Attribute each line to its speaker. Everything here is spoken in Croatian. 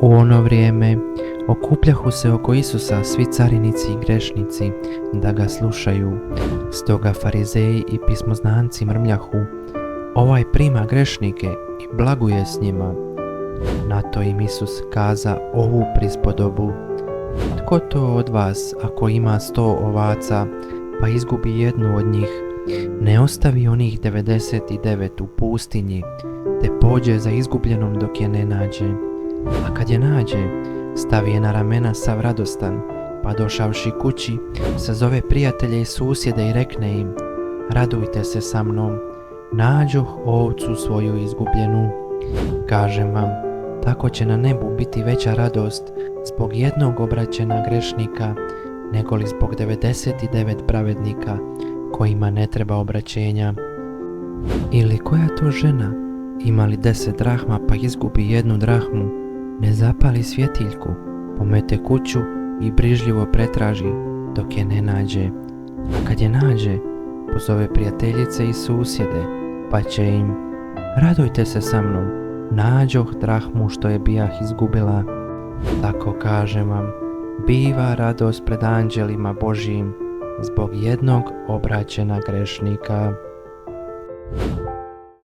Speaker 1: U ono vrijeme okupljahu se oko Isusa svi carinici i grešnici da ga slušaju. Stoga farizeji i pismoznanci mrmljahu: ovaj prima grešnike i blaguje s njima. Na to im Isus kaza ovu prispodobu: tko to od vas, ako ima 100 ovaca, pa izgubi jednu od njih, ne ostavi onih 99 u pustinji, te pođe za izgubljenom dok je ne nađe. A kad je nađe, stavi je na ramena sav radostan, pa došavši kući, sazove prijatelje i susjede i rekne im: radujte se sa mnom, nađoh ovcu svoju izgubljenu. Kažem vam, tako će na nebu biti veća radost zbog jednog obraćena grešnika, nego li zbog 99 pravednika kojima ne treba obraćenja. Ili koja to žena, ima li 10 drahma pa izgubi jednu drahmu, ne zapali svjetiljku, pomete kuću i brižljivo pretraži dok je ne nađe. A kad je nađe, pozove prijateljice i susjede, pa će im: radujte se sa mnom, nađoh drahmu što je bijah izgubila. Tako kažem vam, biva radost pred anđelima Božjim zbog jednog obraćena grešnika.